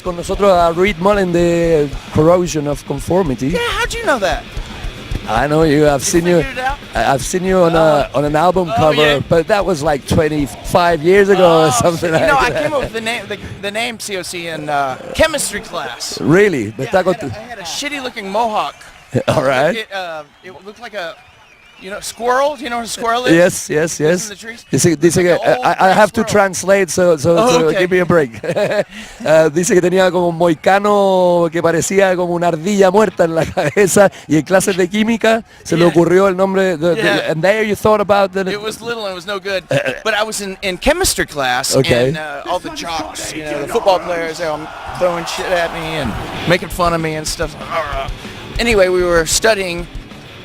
con nosotros a Reed Mullen de Corrosion of Conformity. Yeah, how'd you know that? I know you. I've seen you. Figured it out? I've seen you on an album cover, yeah. but that was like 25 years ago or something. You like know, I that. came up with the name C.O.C. in chemistry class. Really? Yeah, I had a shitty looking mohawk. All right. It looked like a, squirrel. Do you know what a squirrel is? Yes. In the trees? Dice que I have to translate, so okay. give me a break. Dice que tenía como un moicano que parecía como una ardilla muerta en la cabeza, y en clases de química se le ocurrió el nombre. And there you thought about that. It was little and it was no good. But I was in chemistry class, okay. and all the jocks, the football players, they were throwing shit at me and making fun of me and stuff. Anyway, we were studying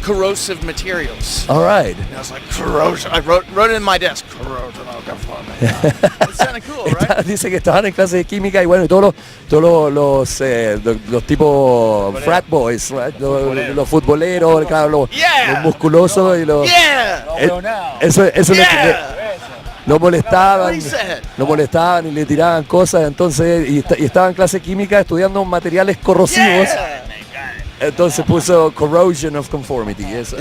corrosive materials. All right. And I was like, corrosion. I wrote it in my desk. Corrosion of conformity. It's kind of cool, right? Dice que estaban en clase de química y bueno, y todos los tipos frat boys, right? Los futboleros, claro, los musculosos y los... Eso lo molestaban y le tiraban cosas, entonces y estaba en clase de química estudiando materiales corrosivos. Entonces puso Corrosion of Conformity. Esa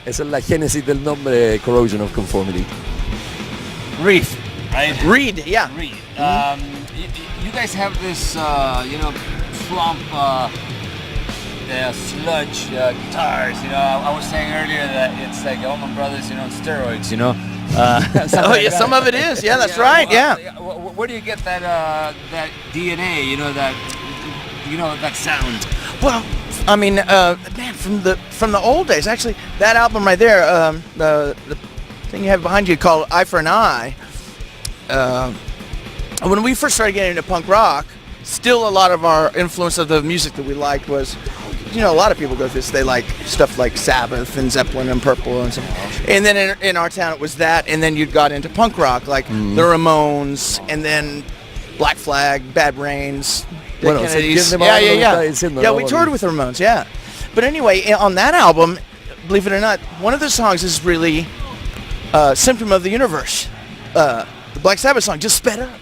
es la génesis del nombre, Corrosion of Conformity. Reed, right? Reed, yeah. Reed. You guys have this, swamp, sludge guitars. I was saying earlier that it's like Allman Brothers, on steroids. Some of it is. Yeah, that's right. Where do you get that DNA? That sound. Well, I mean, man, from the old days. Actually, that album right there, the thing you have behind you called Eye for an Eye. When we first started getting into punk rock, still a lot of our influence of the music that we liked was, a lot of people go through this. They like stuff like Sabbath and Zeppelin and Purple and stuff. And then in our town it was that, and then you got into punk rock like the Ramones, and then Black Flag, Bad Brains. Bueno, yeah, we toured with the Ramones, yeah. But anyway, on that album, believe it or not, one of the songs is really Symptom of the Universe. The Black Sabbath song, just sped up.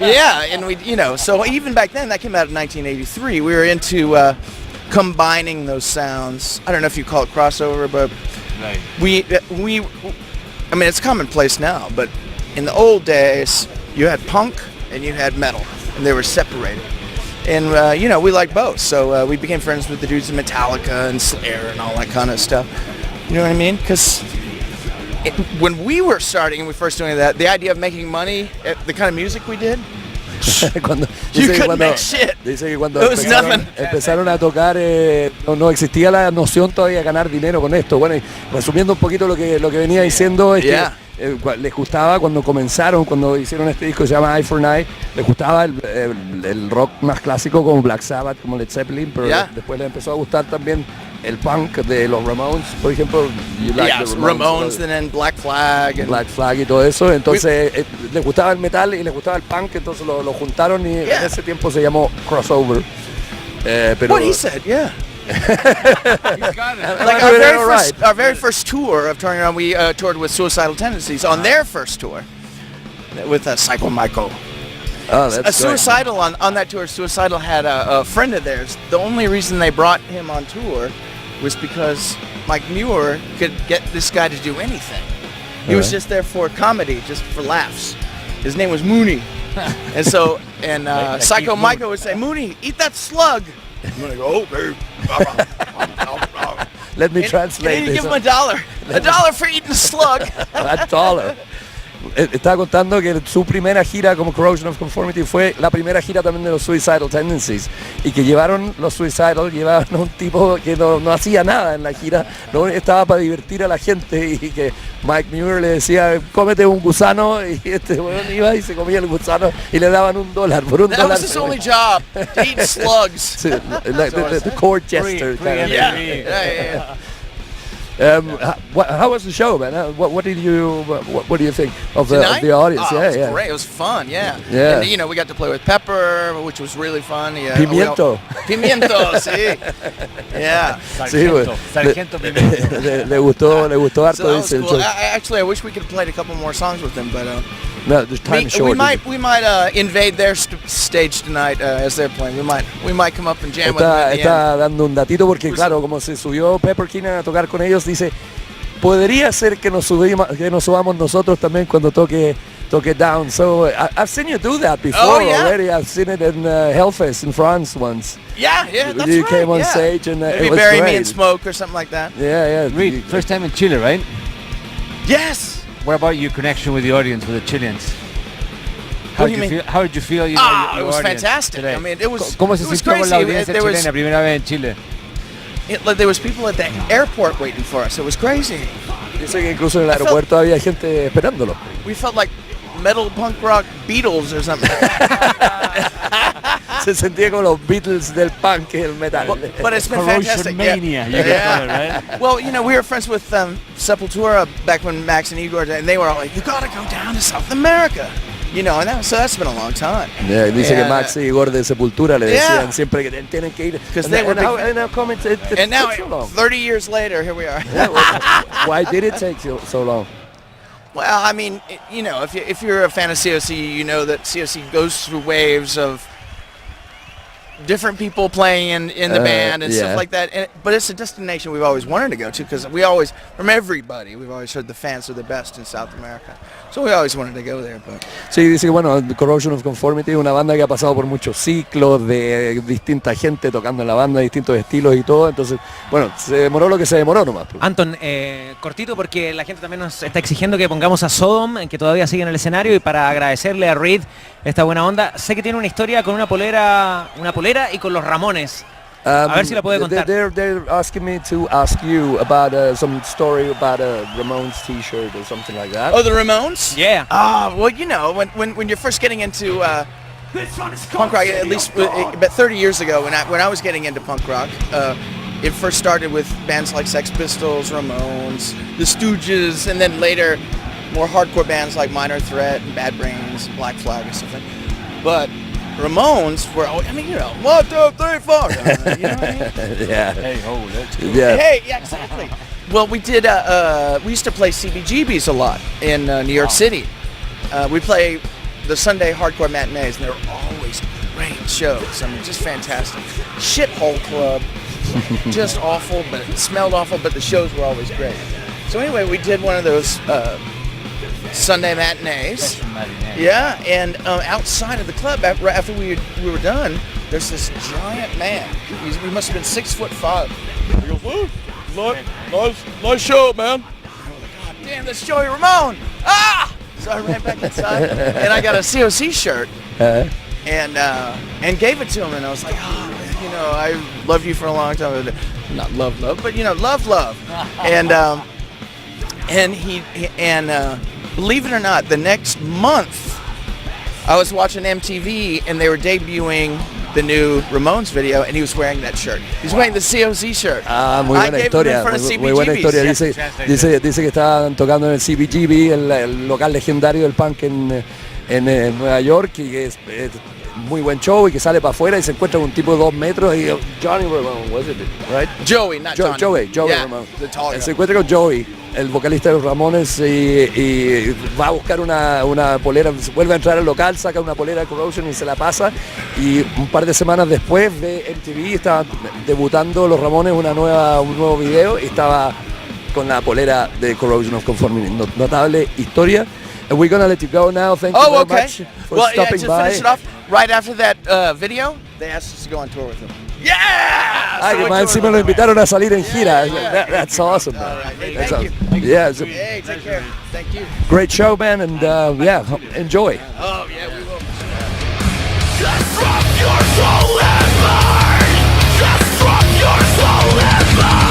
Yeah, and we, so even back then, that came out in 1983, we were into combining those sounds. I don't know if you call it crossover, but I mean, it's commonplace now, but in the old days, you had punk and you had metal. And they were separated. And, we liked both. So we became friends with the dudes in Metallica and Slayer and all that kind of stuff. You know what I mean? Because when we were starting and we first doing that, the idea of making money, the kind of music we did, you couldn't make shit. Dice que cuando empezaron a tocar, no existía la noción todavía de ganar dinero con esto. Bueno, y resumiendo un poquito lo que venía diciendo es que les gustaba cuando comenzaron, cuando hicieron este disco que se llama Eye for an Eye, les gustaba el rock más clásico como Black Sabbath, como Led Zeppelin, pero después les empezó a gustar también el punk de los Ramones, por ejemplo. Ramones and then Black Flag. Black Flag y todo eso, entonces les gustaba el metal y les gustaba el punk, entonces lo juntaron y en ese tiempo se llamó Crossover. Pero what he said, like our very first tour of touring around, we toured with Suicidal Tendencies on their first tour with Psycho Michael. Oh, that's Suicidal on that tour. Suicidal had a friend of theirs. The only reason they brought him on tour was because Mike Muir could get this guy to do anything. He was just there for comedy, just for laughs. His name was Mooney. And so, Psycho Michael would say, "Mooney, eat that slug." I'm gonna go, "Okay." Let me translate and this. Give him $1 for eating a slug. $1. Estaba contando que su primera gira como Corrosion of Conformity fue la primera gira también de los Suicidal Tendencies, y que llevaron a un tipo que no hacía nada en la gira, estaba para divertir a la gente, y que Mike Muir le decía, cómete un gusano, y este weón iba y se comía el gusano y le daban $1 por $1. That was his only job, to eat slugs. the court jester. How was the show, man? What do you think of the audience? Oh, it was great. It was fun. Yeah. And, we got to play with Pepper, which was really fun. Pimiento. Pimiento, sí. Yeah. Sargento Pimiento. Le gustó harto. So that was cool. Actually, I wish we could have played a couple more songs with them, but No, the time is short. We might invade their stage tonight as they're playing. We might come up and jam with them at the Está end. dando un datito porque claro, como se subió Pepper King a tocar con ellos, dice, podría ser que nos subamos nosotros también cuando toque Down. So I've seen you do that before already. I've seen it in Hellfest in France once. Yeah, that's you right. came on stage and Maybe it was Bury great. Me in Smoke or something like that. Yeah. Reed, first time in Chile, right? Yes. What about your connection with the audience, with the Chileans? What do you mean? How did you feel? It your was audience fantastic. today? I mean, it was. ¿Cómo se it was sintió con la crazy. audiencia There was- chilena primera vez en Chile? Like, there was people at the airport waiting for us. It was crazy. Dice que incluso en el aeropuerto había gente esperándolo. We felt like metal punk rock Beatles or something. Se sentía como los Beatles del punk y el metal. But it's been Corrosion fantastic. mania, you could call it, right? Well, we were friends with Sepultura back when Max and Igor, and they were all like, "You gotta go down to South America," and that's been a long time. Yeah, dice que And, Max y Igor de Sepultura le decían Yeah. siempre que tienen que ir. Because they were And now come it And now, took so long. 30 years later, here we are. Yeah, why did it take so long? Well, I mean, if you're a fan of C.O.C, you know that C.O.C goes through waves of different people playing in the band and stuff like that. But it's a destination we've always wanted to go to because from everybody, we've always heard the fans are the best in South America. So we always wanted to go there. But Sí, dice que bueno, Corrosion of Conformity es una banda que ha pasado por muchos ciclos de distinta gente tocando en la banda, distintos estilos y todo. Entonces, bueno, se demoró lo que se demoró nomás. Anton, cortito porque la gente también nos está exigiendo que pongamos a Sodom, que todavía sigue en el escenario, y para agradecerle a Reed esta buena onda. Sé que tiene una historia con una polera y con los Ramones. A ver si la puede contar. They're asking me to ask you about some story about a Ramones t-shirt or something like that. Oh, the Ramones? Yeah. Well, when you're first getting into punk rock, at least about 30 years ago, when I was getting into punk rock, it first started with bands like Sex Pistols, Ramones, The Stooges, and then later more hardcore bands like Minor Threat and Bad Brains, Black Flag and stuff like that. But Ramones were, 1, 2, 3, 4. You know what I mean? Yeah. Hey, ho, let's go. Yeah. Hey, yeah, exactly. Well, we used to play CBGBs a lot in New York City. We play the Sunday hardcore matinees, and they're always great shows. I mean, just fantastic. Shithole club, just awful, but it smelled awful, but the shows were always great. So anyway, we did one of those Sunday matinees. Yeah, and outside of the club, right after we were done, there's this giant man. He must have been 6'5". He goes, "Look, nice show, man." God damn, that's Joey Ramone. Ah! So I ran back inside, and I got a C.O.C shirt, and gave it to him, and I was like, "Oh, man, I loved you for a long time." Not love, but love. And believe it or not, the next month, I was watching MTV, and they were debuting the new Ramones video, and he was wearing that shirt. He's wearing the C.O.C shirt. Muy buena historia, muy buena historia. Dice que estaban tocando en el CBGB, el local legendario del punk en Nueva York, y que es muy buen show, y que sale para afuera y se encuentra con un tipo de 2 metros y Johnny Ramone, was it, right? Joey, not Johnny. Joey Yeah, Ramone. the tall guy. Se encuentra con Joey, el vocalista de los Ramones, y va a buscar una polera, vuelve a entrar al local, saca una polera de Corrosion y se la pasa, y un par de semanas después de MTV estaban debutando los Ramones un nuevo video, y estaba con la polera de Corrosion of Conformity. Notable historia. And we're gonna let you go now. Thank you very much for stopping to by. finish it off, right after that video, they asked us to go on tour with them. Yeah! Que más encima lo invitaron a salir en gira. That's awesome, man. All right, hey, That's thank awesome. you. Yeah, it's a Hey, take care. Thank you. great show, man, and enjoy. Oh, yeah, we will. Just drop your soul and burn. Just drop your soul and burn.